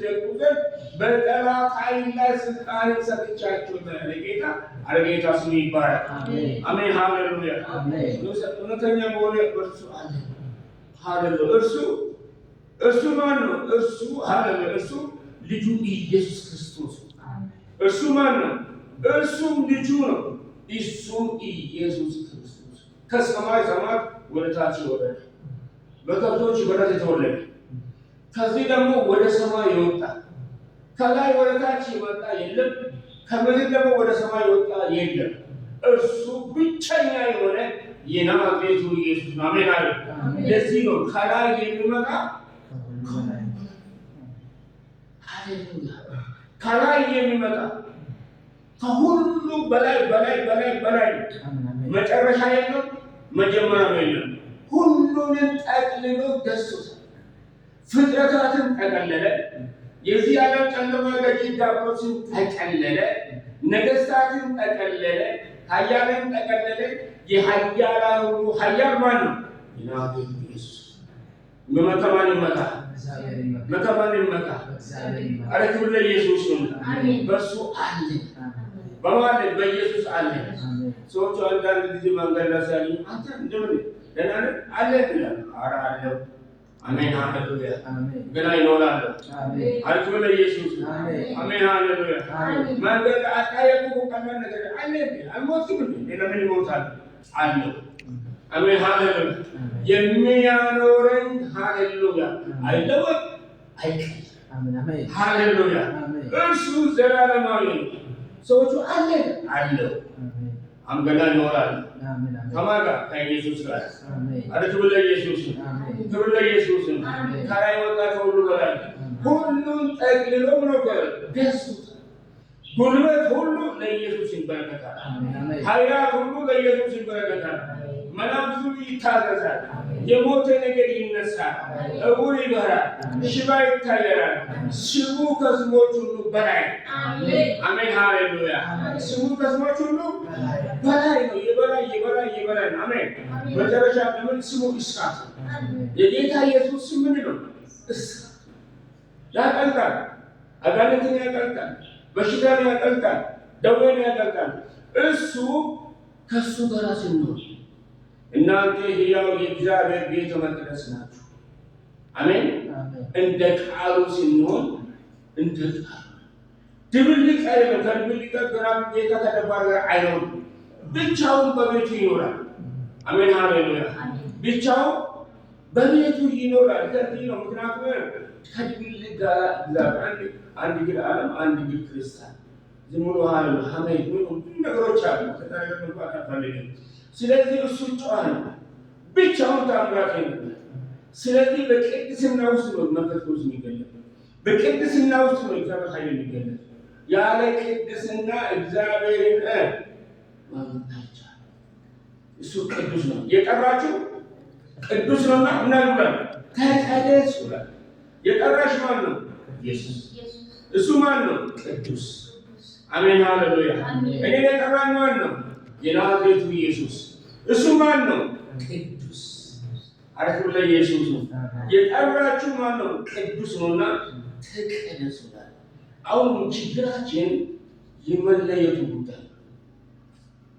ትዘጉዘን በጠላት ኃይል ላይ ስልጣን ሰጥቻችሁ ለጌታ አረጌታ ስሙ ይባረክ። አሜን ሃሌሉያ። እውነተኛ መሆን እርሱ አለ። ሃሌሉያ። እርሱ ማን ነው? እርሱ ሃሌሉያ። እርሱ ልጁ ኢየሱስ ክርስቶስ። እርሱ ማን ነው? እርሱም ልጁ ነው። እሱ ኢየሱስ ክርስቶስ ከሰማይ ሰማያት ወደ ታች ወረደ። በከብቶች በረት የተወለደ ከዚህ ደግሞ ወደ ሰማይ የወጣ ከላይ ወደ ታች የመጣ የለም። ከምድር ደግሞ ወደ ሰማይ የወጣ የለም። እርሱ ብቸኛ የሆነ የናዝሬቱ ኢየሱስ ነው። አሜን አለ። ለዚህ ነው ከላይ የሚመጣ ሃሌሉያ፣ ከላይ የሚመጣ ከሁሉ በላይ በላይ በላይ በላይ መጨረሻ የለም፣ መጀመሪያ የለም። ሁሉንም ጠቅልሎ ገዝቶታል። ፍጥረታትን ጠቀለለ። የዚህ ዓለም ጨለማ ገዢ ዲያብሎስን ጠቀለለ። ነገሥታትን ጠቀለለ። ኃያላንን ጠቀለለ። የኃያላን ሁሉ ኃያል ማን ነው? የናዝሬቱ ኢየሱስ። በመከማን ይመጣ፣ መከማን ይመጣ። አረ ክብር ለኢየሱስ ነው። በእርሱ አለ፣ በማለት በኢየሱስ አለ። ሰዎች አንዳንድ ጊዜ መንገድ ላይ ሲያዩ አንተ እንደምን ደህና ነህ አለ ይላል። ኧረ አለው። አሜን ሃሌሉያ። ገና ይኖራል። አረ ክብር ለኢየሱስ። አሜን ሃሌሉያ። መንገድ አጣየቁ ቀላል ነገር አለ። አልሞትም እንዴ? ለምን ይሞታል? አለው። አሜን ሃሌሉያ። የሚያኖረኝ ሃሌሉያ አይለወጥ አይቀር። ሃሌሉያ። እርሱ ዘላለማዊ ነው። ሰዎቹ አለ አለው። አምገና ይኖራል። ከማን ጋር? ከኢየሱስ ጋር። አረ ክብር ለኢየሱስ፣ ክብር ለኢየሱስ። ከላይ ወጣ ከሁሉ በላይ ሁሉን ጠቅልሎ ነው ገዝቶታል። ጉልበት ሁሉ ለኢየሱስ ይንበረከካል። ኃይላት ሁሉ ለኢየሱስ ይንበረከካል። መናፍሱ ይታዘዛል። የሞተ ነገር ይነሳል። እውር ይበራል። ሽባ ይታያል። ስሙ ከስሞች ሁሉ በላይ። አሜን ሃሌሉያ። ስሙ ከስሞች ሁሉ በላይ ነው። የበላይ የበላይ የበላይ ነው። አሜን። መጨረሻ ለምን ስሙ እሳት። የጌታ ኢየሱስ ስም ምን ነው? እሳት። ያቀልጣል። አጋንንትን ያቀልጣል። በሽታን ያቀልጣል። ደዌን ያቀልጣል። እሱ ከሱ ጋር ሲኖር እናንተ ሕያው የእግዚአብሔር ቤተ መቅደስ ናችሁ። አሜን። እንደ ቃሉ ሲሆን እንደ ቃሉ ድብልቅ አይደለም። ከድብልቅ ጋር ጌታ ከደባር ጋር አይሆንም። ብቻውን በቤቱ ይኖራል። አሜን ሃሌሉያ። ብቻው በቤቱ ይኖራል። ከዚህ ነው ምክንያቱም ከድብልቅ ጋር አንድ ግል ዓለም አንድ ግል ክርስቲያን ዝም ብሎ ሀሜት ነገሮች አሉ። ከተረገ እንኳን አታለኝ። ስለዚህ እሱ ጨዋ ነው። ብቻውን ታምራት ነው። ስለዚህ በቅድስና ውስጥ ነው መንፈስ ቅዱስ የሚገለጥ። በቅድስና ውስጥ ነው እግዚአብሔር ኃይል የሚገለጥ። ያለ ቅድስና እግዚአብሔርን ማግኘት አይቻልም። እሱ ቅዱስ ነው። የጠራችሁ ቅዱስ ነውና እና ይላል ተቀደሱ ይላል። የጠራሽ ማን ነው? ኢየሱስ። እሱ ማን ነው? ቅዱስ። አሜን ሃሌሉያ። እኔ የጠራኝ ማን ነው? የናዝሬቱ ኢየሱስ። እሱ ማን ነው? ቅዱስ። አረ ክብር ለኢየሱስ ነው። የጠራችሁ ማን ነው? ቅዱስ ነውና ተቀደሱ ይላል። አሁን ችግራችን የመለየቱ ጉዳይ።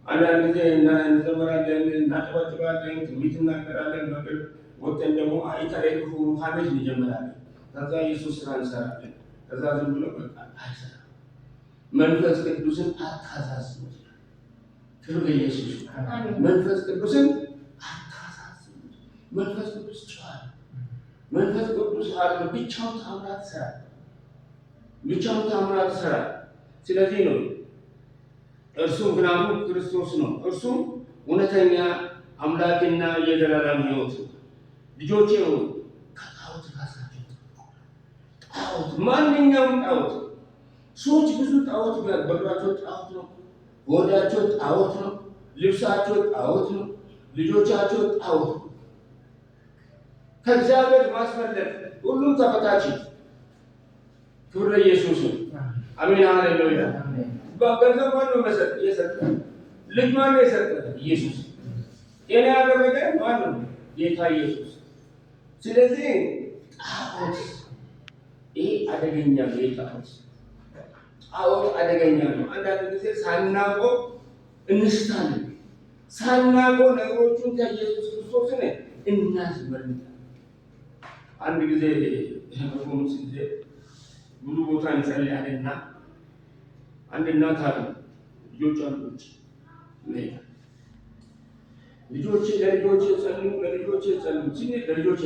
አንዳንድ ጊዜ እንዘምራለን፣ እናጨበጭባለን፣ ትንቢት እናገራለን። ነገር ወጥተን ደግሞ አይተረክፉ ሀሜት እንጀምራለን። ከዛ ኢየሱስ ስራ እንሰራለን። ከዛ ዝም ብሎ በቃ አይሰራም። መንፈስ ቅዱስን አታሳስቡት። ክብር ለኢየሱስ። መንፈስ ቅዱስን አታሳስቡት። መንፈስ ቅዱስ ጨዋል። መንፈስ ቅዱስ አለ ብቻውን ታምራት ይሰራል። ብቻውን ታምራት ይሰራል። ስለዚህ ነው እርሱ ምክንያቱም ክርስቶስ ነው። እርሱ እውነተኛ አምላክና የዘላለም ሕይወት ልጆቼ ነው። ከጣዖት ራሳቸው ጣዖት፣ ማንኛውም ጣዖት። ሰዎች ብዙ ጣዖት በራቸው ጣዖት ነው፣ ወዳቸው ጣዖት ነው፣ ልብሳቸው ጣዖት ነው፣ ልጆቻቸው ጣዖት ነው። ከእግዚአብሔር ማስመለጥ ሁሉም ተፈታች። ክብር ለኢየሱስ ነው። አሜን ሃሌሉያ። በገንዘብ ማን ነው የሰጠ? ልጅ ማን ነው የሰጠ? ኢየሱስ። ጤና ያደረገ ማን ነው? ጌታ ኢየሱስ። ስለዚህ ጣዖት ይሄ አደገኛ ነው። ጣዖት አደገኛ ነው። አንዳንድ ጊዜ ሳናውቀው እንስታለን። ሳናውቀው ነገሮቹን ከኢየሱስ ክርስቶስን እናስበልጣለን። አንድ ጊዜ በኮንስ ጊዜ ብዙ ቦታ እንጸልያለንና አንድ እናት አሉ ልጆች አሉች። ልጆቼ ለልጆቼ ጸልዩ ሲል ለልጆቼ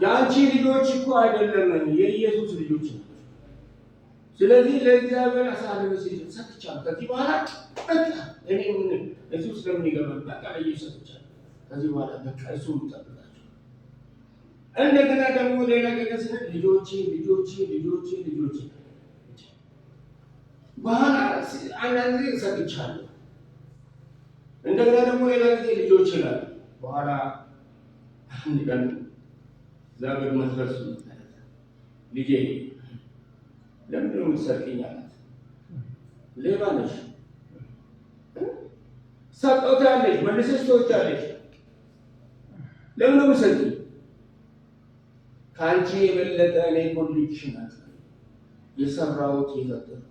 ያንቺ ልጆች እኮ አይደለም የኢየሱስ ልጆች ናቸው። ስለዚህ ለእግዚአብሔር አሳልፈሽ ሰጥቻለሁ። ከዚህ በኋላ በቃ እኔ ምን እሱ ስለምን ይገባል? በቃ ለኢየሱስ ሰጥቻለሁ። ከዚህ በኋላ በቃ እሱ ይጠብቃቸው። እንደገና ደግሞ ሌላ ነገር ስለ ልጆቼ በኋላ አንዳንድ ጊዜ ሰጥቻለሁ። እንደገና ደግሞ ሌላ ጊዜ ልጆቼ ይላል። በኋላ አንድ ቀን እግዚአብሔር መንፈስ ልጄ ለምን ነው የምትሰርቂኝ አላት። ሌባ ነሽ፣ ሰጠውታለሽ፣ መልሰሽ ትወጫለሽ። ለምን ነው የምትሰርቂኝ? ከአንቺ የበለጠ እኔ ልጅሽ ናት የሰራሁት የፈጠርኩት።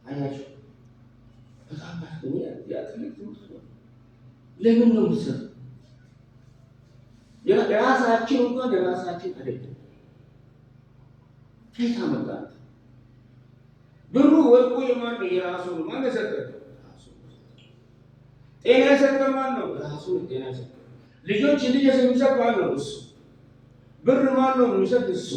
አያችሁ በጣም ያ ትልቅ ትምህርት ነው። ለምን ነው የምትሰርቂው? የራሳችን እንኳን የራሳችን አይደለም። ከየት አመጣት? ብሩ ወርቁ የማን ነው? የራሱ ነው። ማን የሰጠ? ራሱ። ጤና የሰጠ ማን ነው? ራሱ ጤና የሰጠ። ልጆች ልጅ የሚሰጥ ማን ነው? እሱ። ብር ማን ነው የሚሰጥ? እሱ።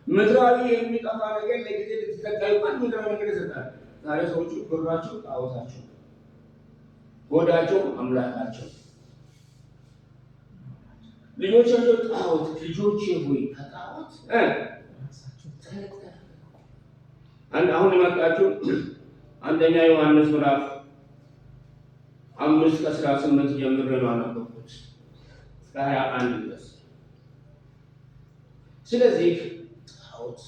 ምድራዊ የሚጠፋ ነገር ለጊዜ ልትጠቀሙበት ምድራዊ ነገር ይሰጣል። ዛሬ ሰዎቹ ብራቸው ጣዖታቸው፣ ሆዳቸው አምላካቸው፣ ልጆቻቸው ጣዖት። ልጆቼ ሆይ ከጣዖት አሁን የመጣችው አንደኛ ዮሐንስ ምዕራፍ 5:18 ጀምሮ ነው አነበብኩት እስከ 21 ድረስ። ስለዚህ ጣዖት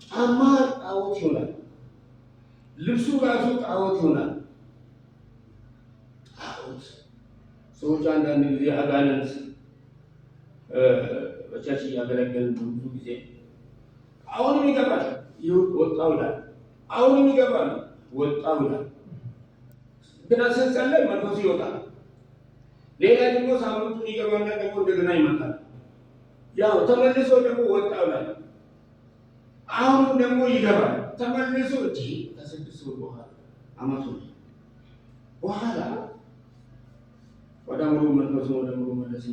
ጫማ ጣዖት ይሆናል፣ ልብሱ ራሱ ጣዖት ይሆናል። ጣዖት ሰዎች አንዳንድ ጊዜ አጋንንት በቸርች እያገለገልን ብዙ ጊዜ አሁንም ይገባል ወጣው ይላል፣ አሁንም ይገባል ወጣው ይላል። ግን አሰንጸለይ መንፈሱ ይወጣል። ሌላ ደግሞ ሳምንቱን ይገባና ደግሞ እንደገና ይመጣል። ያው ተመልሶ ደግሞ ወጣው ይላል። አሁንም ደግሞ ይገባል ተመልሶ እጂ ከስድስት ወር በኋላ አመቱ በኋላ ወደ ሙሉ መንፈሱ ወደ ሙሉ መለስ